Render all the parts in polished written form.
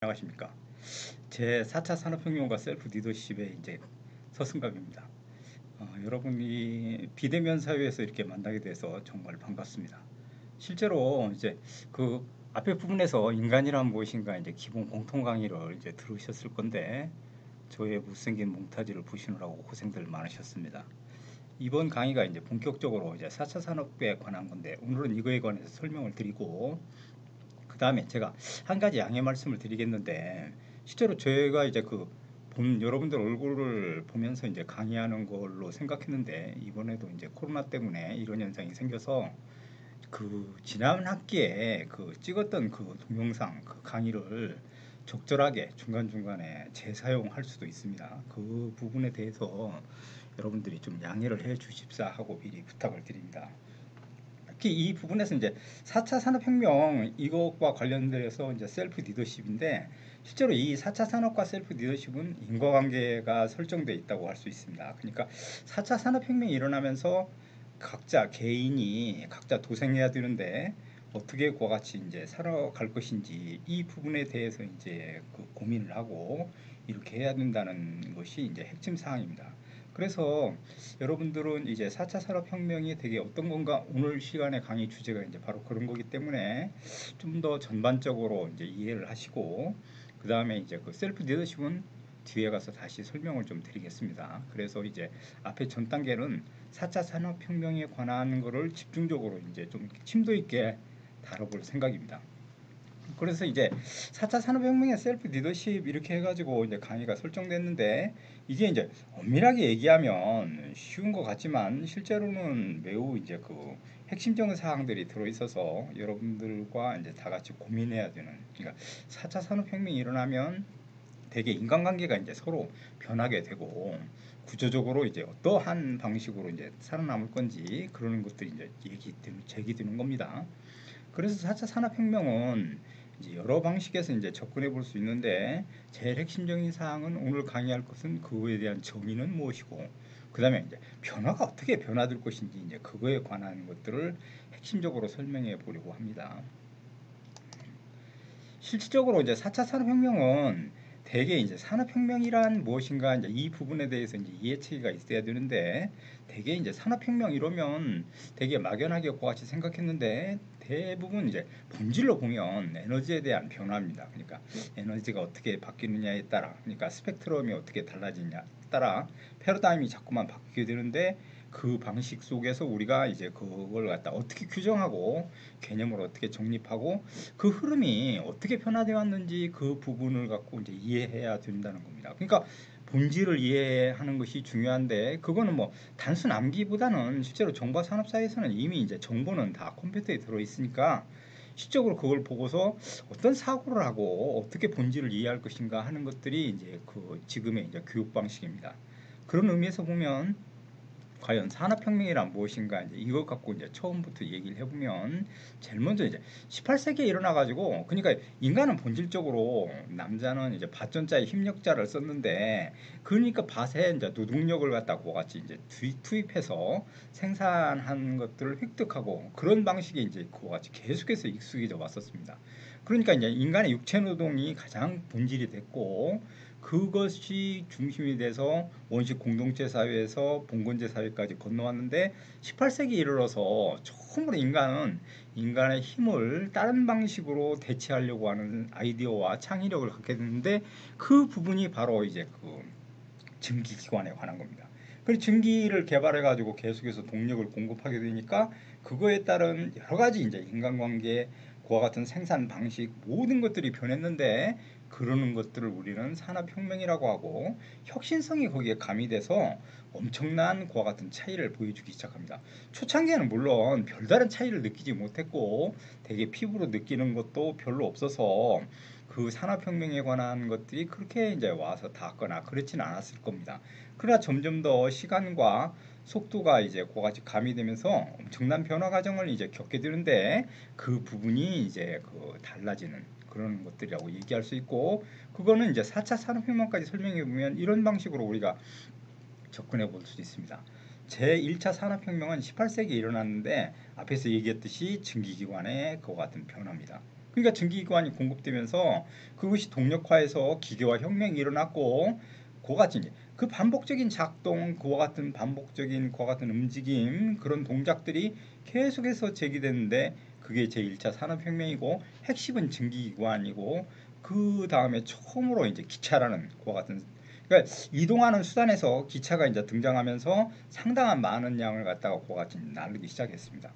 안녕하십니까. 제 4차 산업혁명과 셀프 리더십의 이제 서승갑입니다. 여러분이 비대면 사회에서 이렇게 만나게 돼서 정말 반갑습니다. 실제로 이제 그 앞에 부분에서 인간이란 무엇인가 이제 기본 공통 강의를 이제 들으셨을 건데 저의 못생긴 몽타주를 보시느라고 고생들 많으셨습니다. 이번 강의가 이제 본격적으로 이제 4차 산업에 관한 건데 오늘은 이거에 관해서 설명을 드리고 그 다음에 제가 한 가지 양해 말씀을 드리겠는데 실제로 저희가 이제 여러분들 얼굴을 보면서 이제 강의하는 걸로 생각했는데 이번에도 이제 코로나 때문에 이런 현상이 생겨서 지난 학기에 찍었던 동영상 강의를 적절하게 중간중간에 재사용할 수도 있습니다. 그 부분에 대해서 여러분들이 좀 양해를 해 주십사 하고 미리 부탁을 드립니다. 특히 이 부분에서 이제 4차 산업혁명 이것과 관련돼서 이제 셀프 리더십인데 실제로 이 4차 산업과 셀프 리더십은 인과관계가 설정되어 있다고 할 수 있습니다. 그러니까 4차 산업혁명이 일어나면서 각자 개인이 각자 도생해야 되는데 어떻게 그와 같이 이제 살아갈 것인지 이 부분에 대해서 이제 고민을 하고 이렇게 해야 된다는 것이 이제 핵심 사항입니다. 그래서 여러분들은 이제 4차 산업혁명이 되게 어떤 건가 오늘 시간의 강의 주제가 이제 바로 그런 거기 때문에 좀 더 전반적으로 이제 이해를 하시고 그 다음에 이제 셀프 리더십은 뒤에 가서 다시 설명을 좀 드리겠습니다. 그래서 이제 앞에 전 단계는 4차 산업혁명에 관한 거를 집중적으로 이제 좀 심도 있게 다뤄볼 생각입니다. 그래서 이제 4차 산업혁명의 셀프 리더십 이렇게 해가지고 이제 강의가 설정됐는데 이게 이제 엄밀하게 얘기하면 쉬운 것 같지만 실제로는 매우 이제 핵심적인 사항들이 들어있어서 여러분들과 이제 다 같이 고민해야 되는 그러니까 4차 산업혁명이 일어나면 대개 인간관계가 이제 서로 변하게 되고 구조적으로 이제 어떠한 방식으로 이제 살아남을 건지 그러는 것들이 이제 제기되는 겁니다. 그래서 4차 산업혁명은 이제 여러 방식에서 이제 접근해 볼 수 있는데 제일 핵심적인 사항은 오늘 강의할 것은 그거에 대한 정의는 무엇이고 그 다음에 이제 변화가 어떻게 변화될 것인지 이제 그거에 관한 것들을 핵심적으로 설명해 보려고 합니다. 실질적으로 이제 4차 산업혁명은 대개 이제 산업혁명이란 무엇인가 이제 이 부분에 대해서 이제 이해체계가 있어야 되는데 대개 이제 산업혁명 이러면 되게 막연하게 그와 같이 생각했는데 대부분 이제 본질로 보면 에너지에 대한 변화입니다. 그러니까 에너지가 어떻게 바뀌느냐에 따라 그러니까 스펙트럼이 어떻게 달라지냐에 따라 패러다임이 자꾸만 바뀌게 되는데 그 방식 속에서 우리가 이제 그걸 갖다 어떻게 규정하고 개념을 어떻게 정립하고 그 흐름이 어떻게 변화되어 왔는지 그 부분을 갖고 이제 이해해야 된다는 겁니다. 그러니까 본질을 이해하는 것이 중요한데 그거는 뭐 단순 암기보다는 실제로 정보 산업사에서는 이미 이제 정보는 다 컴퓨터에 들어 있으니까 실적으로 그걸 보고서 어떤 사고를 하고 어떻게 본질을 이해할 것인가 하는 것들이 이제 지금의 이제 교육 방식입니다. 그런 의미에서 보면 과연 산업혁명이란 무엇인가 이제 이것 갖고 이제 처음부터 얘기를 해보면 제일 먼저 이제 18세기에 일어나가지고 그러니까 인간은 본질적으로 남자는 이제 밭전자에 힘력자를 썼는데 그러니까 밭에 이제 노동력을 갖다가 같이 이제 투입해서 생산한 것들을 획득하고 그런 방식이 이제 그와 같이 계속해서 익숙해져 왔었습니다. 그러니까 이제 인간의 육체 노동이 가장 본질이 됐고 그것이 중심이 돼서 원시 공동체 사회에서 봉건제 사회까지 건너왔는데 18세기에 이르러서 처음으로 인간은 인간의 힘을 다른 방식으로 대체하려고 하는 아이디어와 창의력을 갖게 됐는데 그 부분이 바로 이제 증기기관에 관한 겁니다. 그래서 증기를 개발해 가지고 계속해서 동력을 공급하게 되니까 그거에 따른 여러 가지 이제 인간관계 그와 같은 생산 방식 모든 것들이 변했는데 그러는 것들을 우리는 산업혁명이라고 하고 혁신성이 거기에 가미돼서 엄청난 그와 같은 차이를 보여주기 시작합니다. 초창기에는 물론 별다른 차이를 느끼지 못했고 되게 피부로 느끼는 것도 별로 없어서 그 산업혁명에 관한 것들이 그렇게 이제 와서 닿거나 그렇지는 않았을 겁니다. 그러나 점점 더 시간과 속도가 이제 그같이 가미되면서 엄청난 변화 과정을 이제 겪게 되는데 그 부분이 이제 달라지는 그런 것들이라고 얘기할 수 있고 그거는 이제 4차 산업혁명까지 설명해 보면 이런 방식으로 우리가 접근해 볼 수 있습니다. 제1차 산업혁명은 18세기에 일어났는데 앞에서 얘기했듯이 증기기관의 그와 같은 변화입니다. 그러니까 전기기관이 공급되면서 그것이 동력화해서 기계화 혁명이 일어났고 그와 같이 이제 그 반복적인 작동, 그와 같은 반복적인 그와 같은 움직임 그런 동작들이 계속해서 제기되는데 그게 제1차 산업혁명이고 핵심은 전기기관이고 그 다음에 처음으로 이제 기차라는 그와 같은 그러니까 이동하는 수단에서 기차가 이제 등장하면서 상당한 많은 양을 갖다가 그와 같이 나르기 시작했습니다.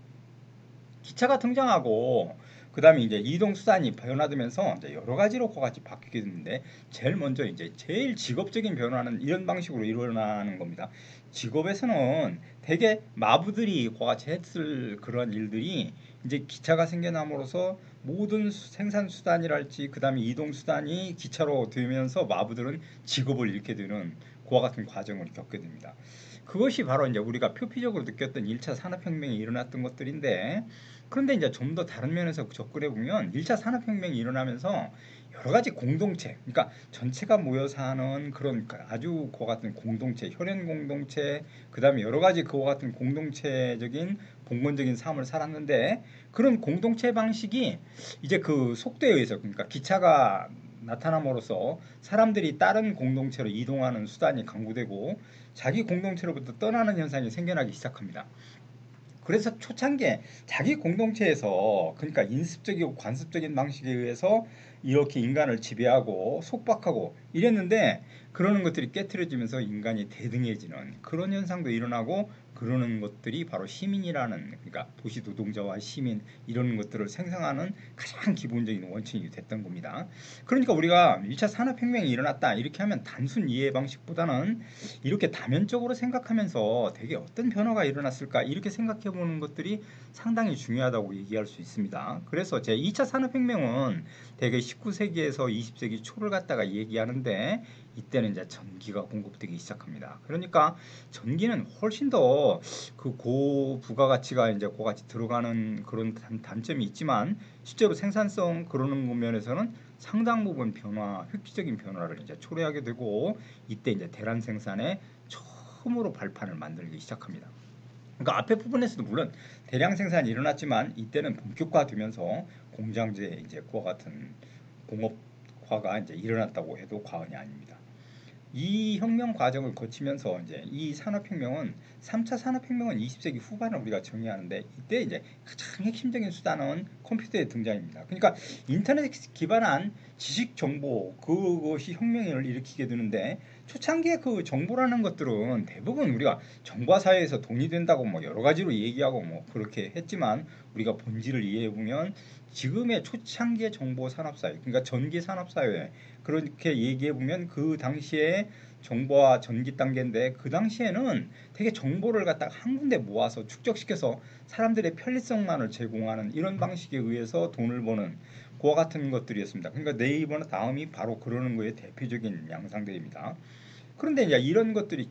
기차가 등장하고 그 다음에 이제 이동 수단이 변화되면서 이제 여러 가지로 그와 같이 바뀌게 되는데 제일 먼저 이제 제일 직업적인 변화는 이런 방식으로 일어나는 겁니다. 직업에서는 대개 마부들이 그와 같이 했을 그런 일들이 이제 기차가 생겨남으로써 모든 생산 수단이랄지 그 다음에 이동 수단이 기차로 되면서 마부들은 직업을 잃게 되는 그와 같은 과정을 겪게 됩니다. 그것이 바로 이제 우리가 표피적으로 느꼈던 1차 산업혁명이 일어났던 것들인데 그런데 이제 좀 더 다른 면에서 접근해 보면 1차 산업혁명이 일어나면서 여러 가지 공동체, 그러니까 전체가 모여서 하는 그런 아주 그와 같은 공동체, 혈연 공동체, 그 다음에 여러 가지 그와 같은 공동체적인 봉건적인 삶을 살았는데 그런 공동체 방식이 이제 그 속도에 의해서 그러니까 기차가 나타남으로써 사람들이 다른 공동체로 이동하는 수단이 강구되고 자기 공동체로부터 떠나는 현상이 생겨나기 시작합니다. 그래서 초창기에 자기 공동체에서 그러니까 인습적이고 관습적인 방식에 의해서 이렇게 인간을 지배하고 속박하고 이랬는데 그러는 것들이 깨트려지면서 인간이 대등해지는 그런 현상도 일어나고 그러는 것들이 바로 시민이라는 그러니까 도시 노동자와 시민 이런 것들을 생성하는 가장 기본적인 원천이 됐던 겁니다. 그러니까 우리가 1차 산업혁명이 일어났다 이렇게 하면 단순 이해 방식보다는 이렇게 다면적으로 생각하면서 되게 어떤 변화가 일어났을까 이렇게 생각해 보는 것들이 상당히 중요하다고 얘기할 수 있습니다. 그래서 제 2차 산업혁명은 대개 19세기에서 20세기 초를 갖다가 얘기하는데 이때는 이제 전기가 공급되기 시작합니다. 그러니까 전기는 훨씬 더 그 고부가가치가 이제 고가치 들어가는 그런 단점이 있지만 실제로 생산성 그러는 면에서는 상당 부분 변화, 획기적인 변화를 이제 초래하게 되고 이때 이제 대란 생산에 처음으로 발판을 만들기 시작합니다. 그러니까 앞에 부분에서도 물론 대량 생산이 일어났지만 이때는 본격화되면서 공장제 이제 그와 같은 공업화가 이제 일어났다고 해도 과언이 아닙니다. 이 혁명 과정을 거치면서 이제 이 산업혁명은 3차 산업혁명은 20세기 후반을 우리가 정의하는데 이때 이제 가장 핵심적인 수단은 컴퓨터의 등장입니다. 그러니까 인터넷 기반한 지식 정보 그것이 혁명을 일으키게 되는데 초창기에 그 정보라는 것들은 대부분 우리가 정보화 사회에서 돈이 된다고 뭐 여러 가지로 얘기하고 뭐 그렇게 했지만 우리가 본질을 이해해 보면 지금의 초창기의 정보 산업 사회 그러니까 전기 산업 사회 그렇게 얘기해 보면 그 당시에 정보와 전기 단계인데 그 당시에는 되게 정보를 갖다가 한 군데 모아서 축적시켜서 사람들의 편리성만을 제공하는 이런 방식에 의해서 돈을 버는 그와 같은 것들이었습니다. 그러니까 네이버나 다음이 바로 그러는 거에 대표적인 양상들입니다. 그런데 이제 이런 것들이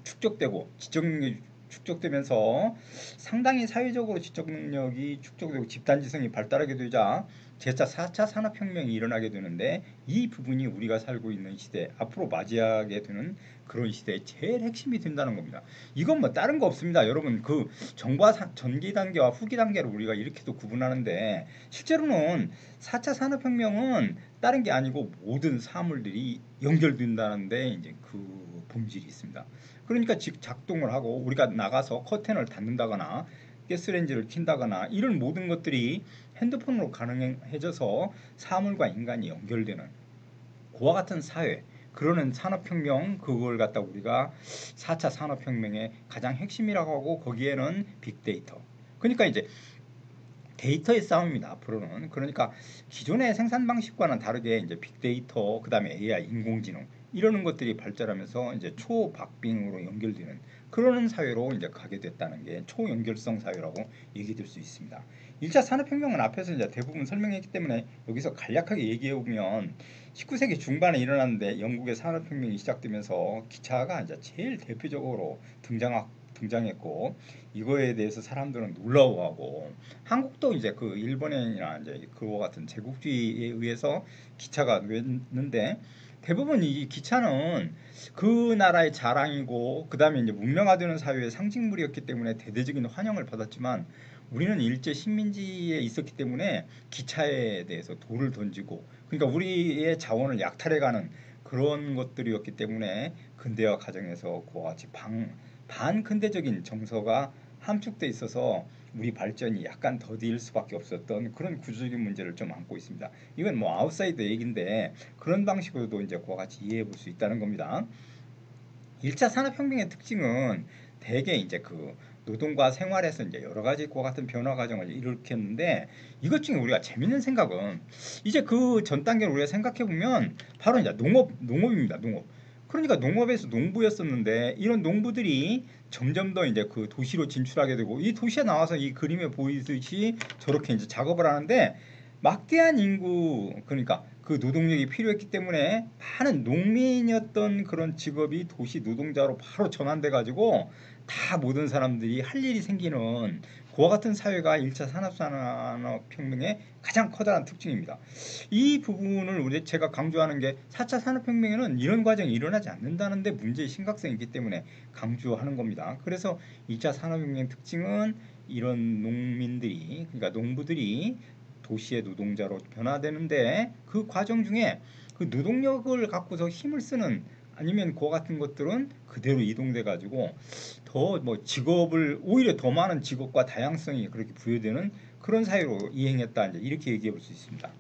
축적되고 지적력이 축적되면서 상당히 사회적으로 지적력이 축적되고 집단지성이 발달하게 되자 제4, 4차 산업혁명이 일어나게 되는데 이 부분이 우리가 살고 있는 시대 앞으로 맞이하게 되는 그런 시대의 제일 핵심이 된다는 겁니다. 이건 뭐 다른 거 없습니다. 여러분 그 정과 전기 단계와 후기 단계를 우리가 이렇게도 구분하는데 실제로는 4차 산업혁명은 다른 게 아니고 모든 사물들이 연결된다는데 이제 그 본질이 있습니다. 그러니까 즉 작동을 하고 우리가 나가서 커튼을 닫는다거나 가스레인지를 킨다거나 이런 모든 것들이 핸드폰으로 가능해져서 사물과 인간이 연결되는 그와 같은 사회 그러는 산업혁명 그걸 갖다 우리가 4차 산업혁명의 가장 핵심이라고 하고 거기에는 빅데이터 그러니까 이제 데이터의 싸움입니다. 앞으로는 그러니까 기존의 생산 방식과는 다르게 이제 빅데이터 그다음에 AI 인공지능 이러는 것들이 발전하면서 이제 초박빙으로 연결되는 그러는 사회로 이제 가게 됐다는 게 초연결성 사회라고 얘기될 수 있습니다. 1차 산업혁명은 앞에서 이제 대부분 설명했기 때문에 여기서 간략하게 얘기해 보면 19세기 중반에 일어났는데 영국의 산업혁명이 시작되면서 기차가 이제 제일 대표적으로 등장했고 이거에 대해서 사람들은 놀라워하고 한국도 이제 그 일본이나 이제 그와 같은 제국주의에 의해서 기차가 됐는데 대부분 이 기차는 그 나라의 자랑이고 그 다음에 이제 문명화되는 사회의 상징물이었기 때문에 대대적인 환영을 받았지만 우리는 일제 식민지에 있었기 때문에 기차에 대해서 돌을 던지고, 그러니까 우리의 자원을 약탈해가는 그런 것들이었기 때문에 근대화 과정에서 그와 같이 반근대적인 정서가 함축돼 있어서 우리 발전이 약간 더딜 수밖에 없었던 그런 구조적인 문제를 좀 안고 있습니다. 이건 뭐 아웃사이더 얘기인데 그런 방식으로도 이제 그와 같이 이해해 볼 수 있다는 겁니다. 1차 산업혁명의 특징은 대개 이제 그 노동과 생활에서 이제 여러 가지 그와 같은 변화 과정을 일으켰는데, 이것 중에 우리가 재밌는 생각은 이제 그 전 단계를 우리가 생각해 보면 바로 이제 농업입니다. 농업. 그러니까 농업에서 농부였었는데 이런 농부들이 점점 더 이제 그 도시로 진출하게 되고, 이 도시에 나와서 이 그림에 보이듯이 저렇게 이제 작업을 하는데, 막대한 인구, 그러니까 그 노동력이 필요했기 때문에 많은 농민이었던 그런 직업이 도시 노동자로 바로 전환돼 가지고 다 모든 사람들이 할 일이 생기는 그와 같은 사회가 1차 산업혁명의 가장 커다란 특징입니다. 이 부분을 우리 제가 강조하는 게 4차 산업혁명에는 이런 과정이 일어나지 않는다는데 문제의 심각성이 있기 때문에 강조하는 겁니다. 그래서 2차 산업혁명의 특징은 이런 농민들이, 그러니까 농부들이 도시의 노동자로 변화되는데, 그 과정 중에 그 노동력을 갖고서 힘을 쓰는, 아니면 그와 같은 것들은 그대로 이동돼 가지고 더 뭐 직업을, 오히려 더 많은 직업과 다양성이 그렇게 부여되는 그런 사회로 이행했다, 이제 이렇게 얘기해 볼 수 있습니다.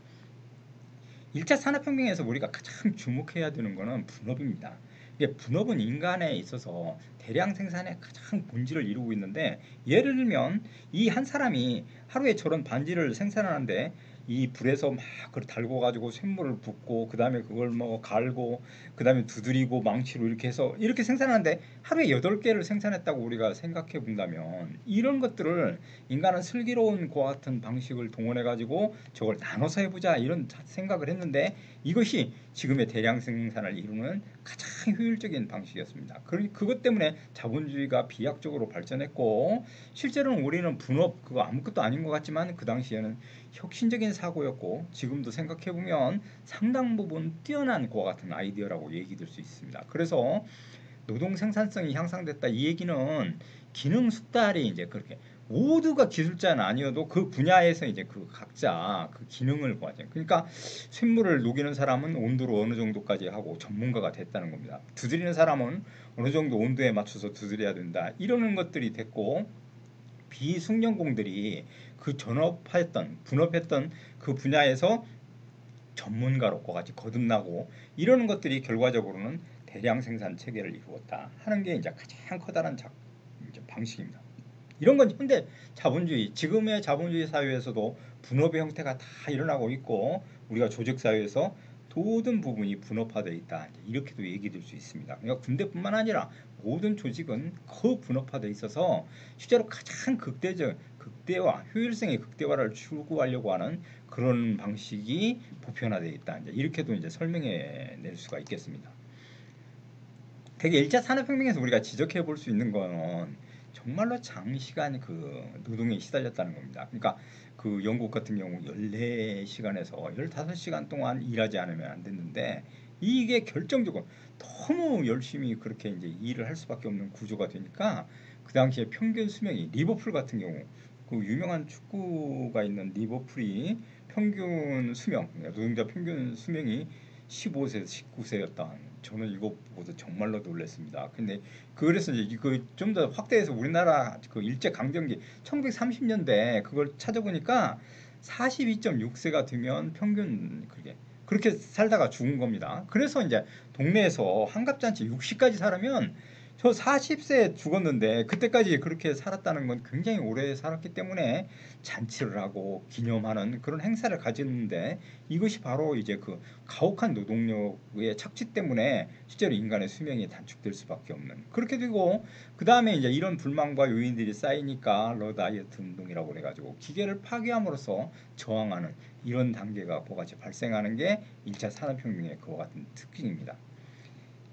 1차 산업혁명에서 우리가 가장 주목해야 되는 것은 분업입니다. 이게 분업은 인간에 있어서 대량 생산의 가장 본질을 이루고 있는데, 예를 들면 이 한 사람이 하루에 저런 반지를 생산하는데 이 불에서 막 그걸 달궈 가지고 쇳물을 붓고, 그 다음에 그걸 뭐 갈고, 그 다음에 두드리고 망치로 이렇게 해서 이렇게 생산하는데 하루에 8개를 생산했다고 우리가 생각해 본다면, 이런 것들을 인간은 슬기로운 그와 같은 방식을 동원해 가지고 저걸 나눠서 해보자 이런 생각을 했는데, 이것이 지금의 대량 생산을 이루는 가장 효율적인 방식이었습니다. 그것 때문에 자본주의가 비약적으로 발전했고, 실제로는 우리는 분업 그거 아무것도 아닌 것 같지만 그 당시에는 혁신적인 사고였고, 지금도 생각해보면 상당 부분 뛰어난 그와 같은 아이디어라고 얘기될 수 있습니다. 그래서 노동 생산성이 향상됐다, 이 얘기는 기능 숙달이 이제 그렇게 모두가 기술자는 아니어도 그 분야에서 이제 그 각자 그 기능을 구하죠. 그러니까 쇳물을 녹이는 사람은 온도를 어느 정도까지 하고 전문가가 됐다는 겁니다. 두드리는 사람은 어느 정도 온도에 맞춰서 두드려야 된다, 이러는 것들이 됐고, 비숙련공들이 그 분업했던 그 분야에서 전문가로 같이 거듭나고, 이러는 것들이 결과적으로는 대량 생산 체계를 이루었다 하는 게 이제 가장 커다란 이제 방식입니다. 이런 건 현대 자본주의, 지금의 자본주의 사회에서도 분업의 형태가 다 일어나고 있고, 우리가 조직 사회에서 모든 부분이 분업화되어 있다, 이렇게도 얘기될 수 있습니다. 그러니까 군대뿐만 아니라 모든 조직은 분업화되어 있어서 실제로 가장 극대화, 효율성의 극대화를 추구하려고 하는 그런 방식이 보편화되어 있다, 이렇게도 이제 설명해 낼 수가 있겠습니다. 되게 1차 산업혁명에서 우리가 지적해 볼 수 있는 건 정말로 장시간 그 노동에 시달렸다는 겁니다. 그러니까 그 영국 같은 경우 14시간에서 15시간 동안 일하지 않으면 안 됐는데, 이게 결정적으로 너무 열심히 그렇게 이제 일을 할 수밖에 없는 구조가 되니까, 그 당시에 평균 수명이, 리버풀 같은 경우 그 유명한 축구가 있는 리버풀이 평균 수명, 노동자 평균 수명이 15세에서 19세였다. 저는 이거 보고도 정말로 놀랐습니다. 근데 그래서 이제 그 좀 더 확대해서 우리나라 그 일제 강점기 1930년대 그걸 찾아보니까 42.6세가 되면 평균 그렇게 살다가 죽은 겁니다. 그래서 이제 동네에서 한갑잔치 60까지 살으면, 저 40세 죽었는데 그때까지 그렇게 살았다는 건 굉장히 오래 살았기 때문에 잔치를 하고 기념하는 그런 행사를 가지는데, 이것이 바로 이제 그 가혹한 노동력의 착취 때문에 실제로 인간의 수명이 단축될 수밖에 없는, 그렇게 되고, 그 다음에 이제 이런 불만과 요인들이 쌓이니까 러다이어트 운동이라고 그래가지고 기계를 파괴함으로써 저항하는 이런 단계가 같이 발생하는 게 1차 산업혁명의 그와 같은 특징입니다.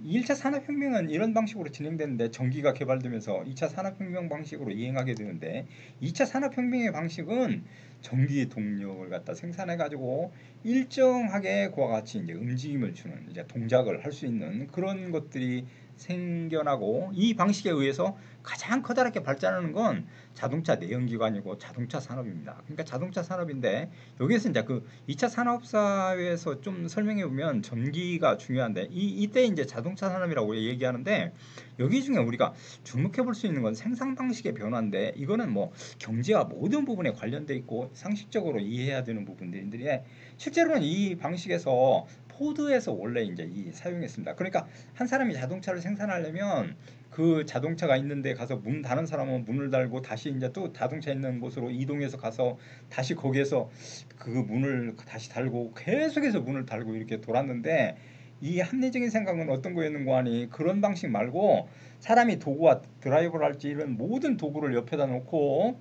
1차 산업혁명은 이런 방식으로 진행되는데, 전기가 개발되면서 2차 산업혁명 방식으로 이행하게 되는데, 2차 산업혁명의 방식은 전기 동력을 갖다 생산해 가지고 일정하게 그와 같이 이제 움직임을 주는 이제 동작을 할 수 있는 그런 것들이 생겨나고, 이 방식에 의해서 가장 커다랗게 발전하는 건 자동차 내연기관이고 자동차 산업입니다. 그러니까 자동차 산업인데, 여기에서 이제 그 2차 산업사회에서 좀 설명해 보면 전기가 중요한데, 이때 이제 자동차 산업이라고 얘기하는데, 여기 중에 우리가 주목해 볼 수 있는 건 생산 방식의 변화인데, 이거는 뭐 경제와 모든 부분에 관련돼 있고 상식적으로 이해해야 되는 부분들인데, 실제로는 이 방식에서 포드에서 원래 이제 사용했습니다. 그러니까 한 사람이 자동차를 생산하려면 그 자동차가 있는데 가서 문 다른 사람은 문을 달고 다시 이제 또 자동차 있는 곳으로 이동해서 가서 다시 거기에서 그 문을 다시 달고 계속해서 문을 달고 이렇게 돌았는데, 이 합리적인 생각은 어떤 거였는가 하니, 그런 방식 말고 사람이 도구와 드라이버를 할지 이런 모든 도구를 옆에다 놓고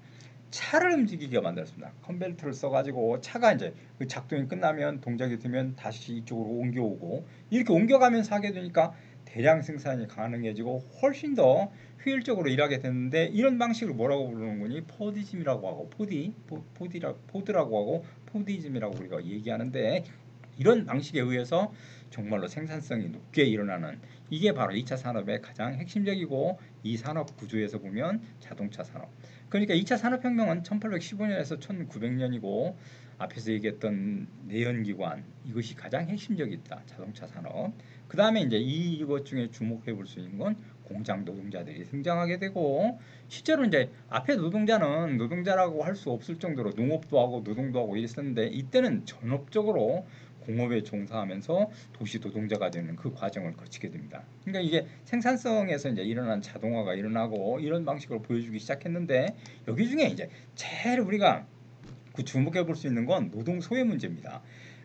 차를 움직이게 만들었습니다. 컨벨트를 써가지고 차가 이제 그 작동이 끝나면 동작이 되면 다시 이쪽으로 옮겨오고, 이렇게 옮겨가면서 하게 되니까 대량 생산이 가능해지고 훨씬 더 효율적으로 일하게 됐는데, 이런 방식을 뭐라고 부르는 거니? 포디즘이라고 하고, 포드라고 하고 포디즘이라고 우리가 얘기하는데, 이런 방식에 의해서 정말로 생산성이 높게 일어나는, 이게 바로 2차 산업의 가장 핵심적이고, 이 산업 구조에서 보면 자동차 산업. 그러니까 2차 산업혁명은 1815년에서 1900년이고, 앞에서 얘기했던 내연기관, 이것이 가장 핵심적이다, 자동차 산업. 그 다음에 이제 이것 중에 주목해 볼 수 있는 건 공장 노동자들이 등장하게 되고, 실제로 이제 앞에 노동자는 노동자라고 할 수 없을 정도로 농업도 하고 노동도 하고 이랬었는데, 이때는 전업적으로 공업에 종사하면서 도시 노동자가 되는 그 과정을 거치게 됩니다. 그러니까 이게 생산성에서 이제 일어난 자동화가 일어나고 이런 방식으로 보여주기 시작했는데, 여기 중에 이제 제일 우리가 그 주목해 볼 수 있는 건 노동 소외 문제입니다.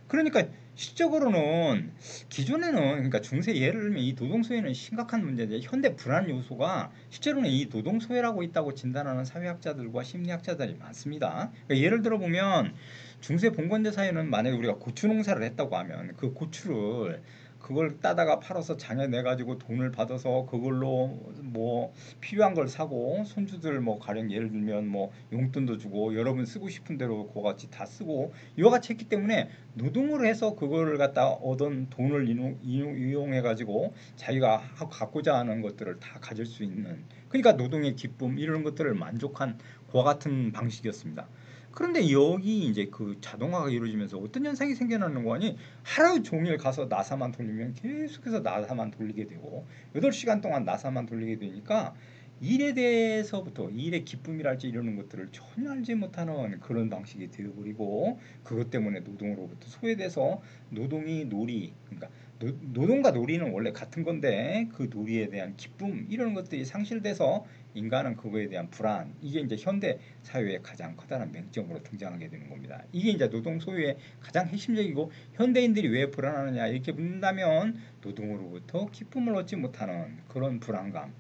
그러니까 실적으로는 기존에는, 그러니까 중세, 예를 들면 이 노동 소외는 심각한 문제인데, 현대 불안 요소가 실제로는 이 노동 소외라고 있다고 진단하는 사회학자들과 심리학자들이 많습니다. 그러니까 예를 들어 보면 중세 봉건제 사회는 만약에 우리가 고추 농사를 했다고 하면 그 고추를 그걸 따다가 팔아서 장에 내 가지고 돈을 받아서 그걸로 뭐 필요한 걸 사고, 손주들 뭐 가령 예를 들면 뭐 용돈도 주고 여러분 쓰고 싶은 대로 그거 같이 다 쓰고 이와 같이 했기 때문에, 노동을 해서 그거를 갖다 얻은 돈을 이용해 가지고 자기가 갖고자 하는 것들을 다 가질 수 있는, 그러니까 노동의 기쁨 이런 것들을 만족한 그와 같은 방식이었습니다. 그런데 여기 이제 그 자동화가 이루어지면서 어떤 현상이 생겨나는 거 아니, 하루 종일 가서 나사만 돌리면 계속해서 나사만 돌리게 되고 8시간 동안 나사만 돌리게 되니까, 일에 대해서부터 일의 기쁨이랄지 이러는 것들을 전혀 알지 못하는 그런 방식이 되어버리고, 그것 때문에 노동으로부터 소외돼서 노동이 놀이, 그러니까 노동과 놀이는 원래 같은 건데 그 놀이에 대한 기쁨 이런 것들이 상실돼서 인간은 그거에 대한 불안, 이게 이제 현대 사회의 가장 커다란 맹점으로 등장하게 되는 겁니다. 이게 이제 노동 소유의 가장 핵심적이고, 현대인들이 왜 불안하느냐 이렇게 묻는다면 노동으로부터 기쁨을 얻지 못하는 그런 불안감,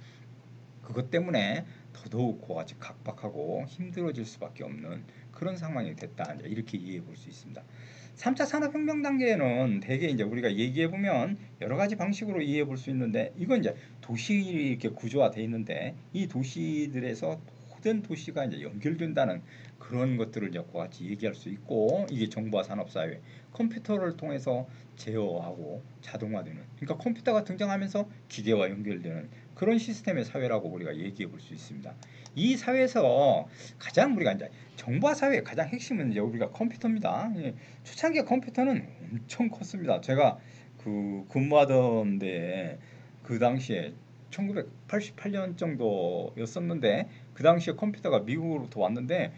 그것 때문에 더더욱 그와 같이 각박하고 힘들어질 수밖에 없는 그런 상황이 됐다, 이렇게 이해해 볼 수 있습니다. 3차 산업혁명 단계에는 대개 이제 우리가 얘기해 보면 여러 가지 방식으로 이해해 볼 수 있는데, 이건 이제 도시 이렇게 구조화되어 있는데, 이 도시들에서 모든 도시가 이제 연결된다는 그런 것들을 이제 그와 같이 얘기할 수 있고, 이게 정보화 산업사회, 컴퓨터를 통해서 제어하고 자동화되는, 그러니까 컴퓨터가 등장하면서 기계와 연결되는 그런 시스템의 사회라고 우리가 얘기해 볼 수 있습니다. 이 사회에서 가장 우리가 이제 정보화 사회의 가장 핵심은 이제 우리가 컴퓨터입니다. 초창기 컴퓨터는 엄청 컸습니다. 제가 그 근무하던 데에 그 당시에 1988년 정도였었는데, 그 당시에 컴퓨터가 미국으로부터 왔는데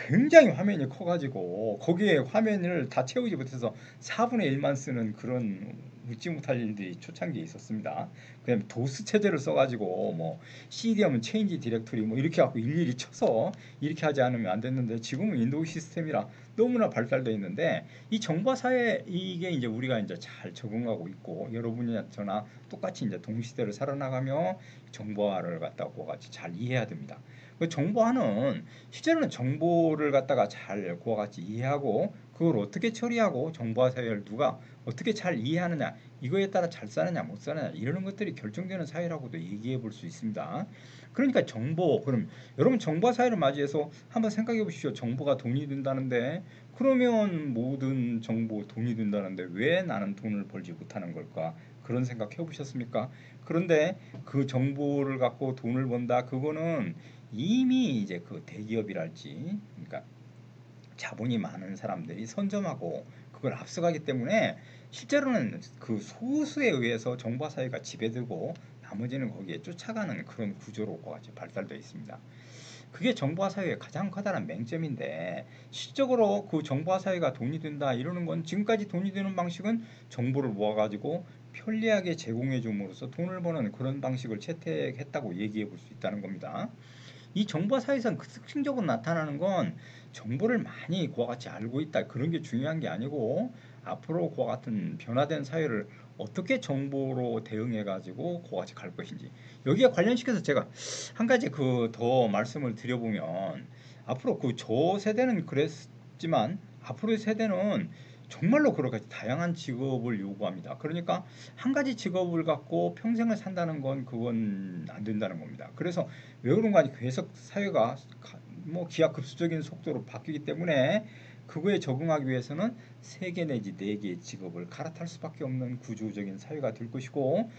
굉장히 화면이 커가지고 거기에 화면을 다 채우지 못해서 4분의 1만 쓰는 그런 웃지 못할 일들이 초창기에 있었습니다. 그다음에 도스 체제를 써가지고 뭐 CD하면 체인지 디렉토리 뭐 이렇게 갖고 일일이 쳐서 이렇게 하지 않으면 안 됐는데, 지금은 윈도우 시스템이라 너무나 발달되어 있는데, 이 정보 사회 이게 이제 우리가 이제 잘 적응하고 있고, 여러분이나 저나 똑같이 이제 동시대를 살아나가며 정보화를 갖다가 같이 잘 이해해야 됩니다. 그 정보화는 실제로는 정보를 갖다가 잘 그와 같이 이해하고 그걸 어떻게 처리하고 정보화 사회를 누가 어떻게 잘 이해하느냐, 이거에 따라 잘 사느냐 못 사느냐 이러는 것들이 결정되는 사회라고도 얘기해 볼 수 있습니다. 그러니까 정보, 그럼 여러분 정보화 사회를 맞이해서 한번 생각해 보십시오. 정보가 돈이 된다는데, 그러면 모든 정보 돈이 된다는데 왜 나는 돈을 벌지 못하는 걸까? 그런 생각 해보셨습니까? 그런데 그 정보를 갖고 돈을 번다, 그거는 이미 이제 그 대기업이랄지, 그러니까 자본이 많은 사람들이 선점하고 그걸 앞서가기 때문에 실제로는 그 소수에 의해서 정보화 사회가 지배되고 나머지는 거기에 쫓아가는 그런 구조로 같이 발달되어 있습니다. 그게 정보화 사회의 가장 커다란 맹점인데, 실적으로 그 정보화 사회가 돈이 된다 이러는 건, 지금까지 돈이 되는 방식은 정보를 모아가지고 편리하게 제공해 줌으로써 돈을 버는 그런 방식을 채택했다고 얘기해 볼 수 있다는 겁니다. 이 정보화 사회에서는 그 특징적으로 나타나는 건 정보를 많이 그와 같이 알고 있다 그런 게 중요한 게 아니고, 앞으로 그와 같은 변화된 사회를 어떻게 정보로 대응해 가지고 그와 같이 갈 것인지, 여기에 관련시켜서 제가 한 가지 그 더 말씀을 드려보면, 앞으로 그 저 세대는 그랬지만 앞으로의 세대는 정말로 그렇게 다양한 직업을 요구합니다. 그러니까 한 가지 직업을 갖고 평생을 산다는 건 그건 안 된다는 겁니다. 그래서 왜 그런가 하니, 계속 사회가 뭐 기하급수적인 속도로 바뀌기 때문에 그거에 적응하기 위해서는 3개 내지 4개의 직업을 갈아탈 수밖에 없는 구조적인 사회가 될 것이고,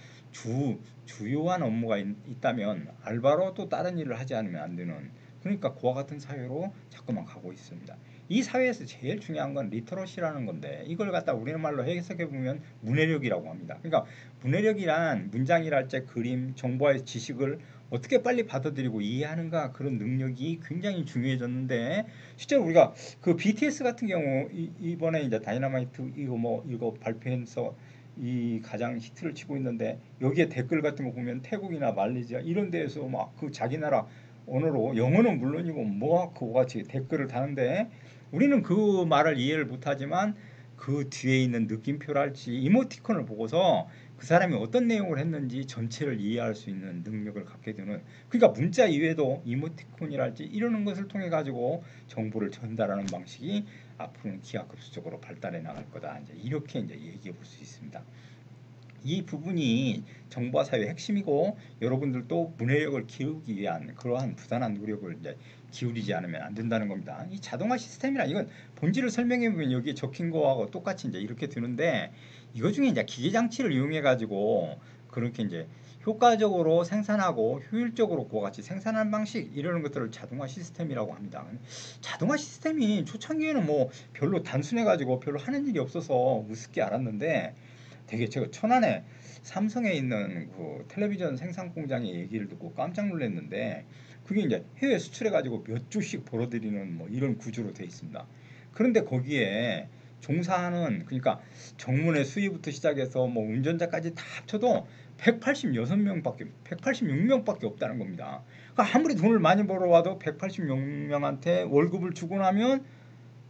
주요한 업무가 있다면 알바로 또 다른 일을 하지 않으면 안 되는, 그러니까 그와 같은 사회로 자꾸만 가고 있습니다. 이 사회에서 제일 중요한 건 리터러시라는 건데, 이걸 갖다 우리말로 해석해 보면 문해력이라고 합니다. 그러니까 문해력이란 문장이랄지 그림, 정보의 지식을 어떻게 빨리 받아들이고 이해하는가, 그런 능력이 굉장히 중요해졌는데, 실제로 우리가 그 BTS 같은 경우 이번에 이제 다이너마이트 이거 발표해서 이 가장 히트를 치고 있는데, 여기에 댓글 같은 거 보면 태국이나 말레이시아 이런 데에서 막 그 자기 나라 언어로, 영어는 물론이고 뭐 그거 같이 댓글을 다는데, 우리는 그 말을 이해를 못하지만 그 뒤에 있는 느낌표랄지 이모티콘을 보고서 그 사람이 어떤 내용을 했는지 전체를 이해할 수 있는 능력을 갖게 되는, 그러니까 문자 이외에도 이모티콘이랄지 이러는 것을 통해 가지고 정보를 전달하는 방식이 앞으로는 기하급수적으로 발달해 나갈 거다, 이제 이렇게 이제 얘기해 볼 수 있습니다. 이 부분이 정보화 사회의 핵심이고, 여러분들도 문해력을 키우기 위한 그러한 부단한 노력을 이제 기울이지 않으면 안 된다는 겁니다. 이 자동화 시스템이란, 이건 본질을 설명해 보면 여기에 적힌 거하고 똑같이 이제 이렇게 되는데, 이거 중에 이제 기계 장치를 이용해 가지고 그렇게 이제 효과적으로 생산하고 효율적으로 그와 같이 생산하는 방식, 이러는 것들을 자동화 시스템이라고 합니다. 자동화 시스템이 초창기에는 뭐 별로 단순해 가지고 별로 하는 일이 없어서 우습게 알았는데, 되게 제가 천안에 삼성에 있는 그 텔레비전 생산 공장의 얘기를 듣고 깜짝 놀랐는데, 그게 이제 해외 수출해 가지고 몇 조씩 벌어들이는 뭐 이런 구조로 되어 있습니다. 그런데 거기에 종사하는, 그러니까 정문의 수위부터 시작해서 뭐 운전자까지 다 합쳐도 186명밖에 없다는 겁니다. 그러니까 아무리 돈을 많이 벌어와도 186명한테 월급을 주고 나면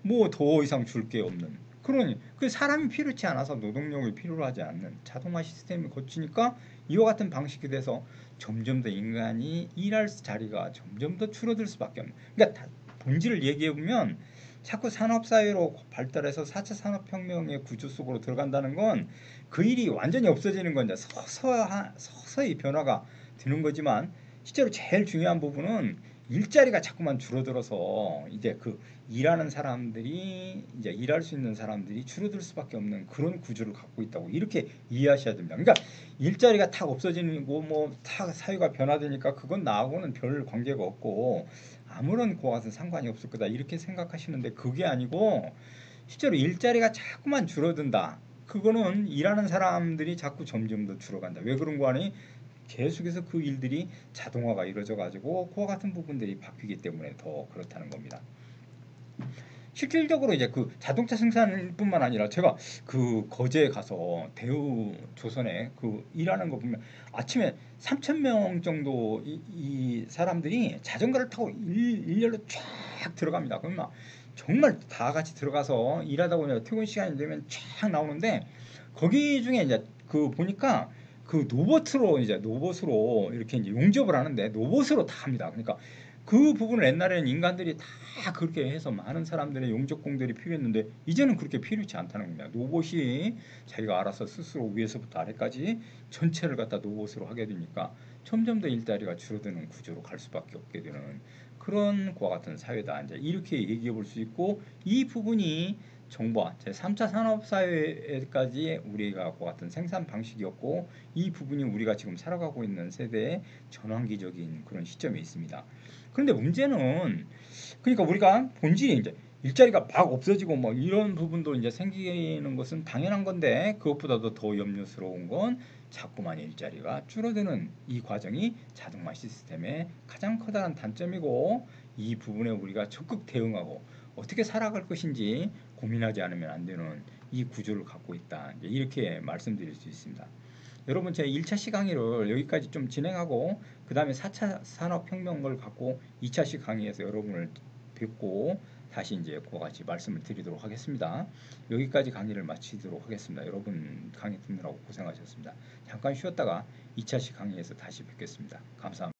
뭐 더 이상 줄 게 없는, 그러니 그 사람이 필요치 않아서 노동력을 필요로 하지 않는 자동화 시스템이 거치니까 이와 같은 방식이 돼서 점점 더 인간이 일할 자리가 점점 더 줄어들 수밖에 없는, 그러니까 본질을 얘기해 보면, 자꾸 산업사회로 발달해서 4차 산업혁명의 구조 속으로 들어간다는 건 그 일이 완전히 없어지는 건 이제 서서히 변화가 되는 거지만, 실제로 제일 중요한 부분은 일자리가 자꾸만 줄어들어서 이제 그 일하는 사람들이, 이제 일할 수 있는 사람들이 줄어들 수밖에 없는 그런 구조를 갖고 있다고 이렇게 이해하셔야 됩니다. 그러니까 일자리가 탁 없어지는 거, 뭐탁 사회가 변화되니까 그건 나하고는 별 관계가 없고 아무런 그와 같은 상관이 없을 거다, 이렇게 생각하시는데, 그게 아니고 실제로 일자리가 자꾸만 줄어든다. 그거는 일하는 사람들이 자꾸 점점 더 줄어간다. 왜 그런 거 아니? 계속해서 그 일들이 자동화가 이루어져 가지고 그와 같은 부분들이 바뀌기 때문에 더 그렇다는 겁니다. 실질적으로 이제 그 자동차 생산뿐만 아니라, 제가 그 거제에 가서 대우 조선에 그 일하는 거 보면 아침에 3,000명 정도 이 사람들이 자전거를 타고 일렬로 쫙 들어갑니다. 그러면 막 정말 다 같이 들어가서 일하다 보니까 퇴근 시간이 되면 쫙 나오는데, 거기 중에 이제 그 보니까 그 로봇으로 이렇게 이제 용접을 하는데 로봇으로 다 합니다. 그러니까 그 부분을 옛날에는 인간들이 다 그렇게 해서 많은 사람들의 용접 공들이 필요했는데 이제는 그렇게 필요치 않다는 겁니다. 로봇이 자기가 알아서 스스로 위에서부터 아래까지 전체를 갖다 로봇으로 하게 되니까 점점 더 일자리가 줄어드는 구조로 갈 수밖에 없게 되는 그런 그와 같은 사회다. 이제 이렇게 얘기해 볼 수 있고 이 부분이 정부와 제3차 산업사회까지 우리가 그와 같은 생산 방식이었고 이 부분이 우리가 지금 살아가고 있는 세대의 전환기적인 그런 시점에 있습니다. 그런데 문제는 그러니까 우리가 본질이 이제 일자리가 막 없어지고 뭐 이런 부분도 이제 생기는 것은 당연한 건데 그것보다도 더 염려스러운 건 자꾸만 일자리가 줄어드는 이 과정이 자동화 시스템의 가장 커다란 단점이고 이 부분에 우리가 적극 대응하고 어떻게 살아갈 것인지 고민하지 않으면 안 되는 이 구조를 갖고 있다. 이렇게 말씀드릴 수 있습니다. 여러분 제 1차시 강의를 여기까지 좀 진행하고 그 다음에 4차 산업혁명을 갖고 2차시 강의에서 여러분을 뵙고 다시 이제 그와 같이 말씀을 드리도록 하겠습니다. 여기까지 강의를 마치도록 하겠습니다. 여러분 강의 듣느라고 고생하셨습니다. 잠깐 쉬었다가 2차시 강의에서 다시 뵙겠습니다. 감사합니다.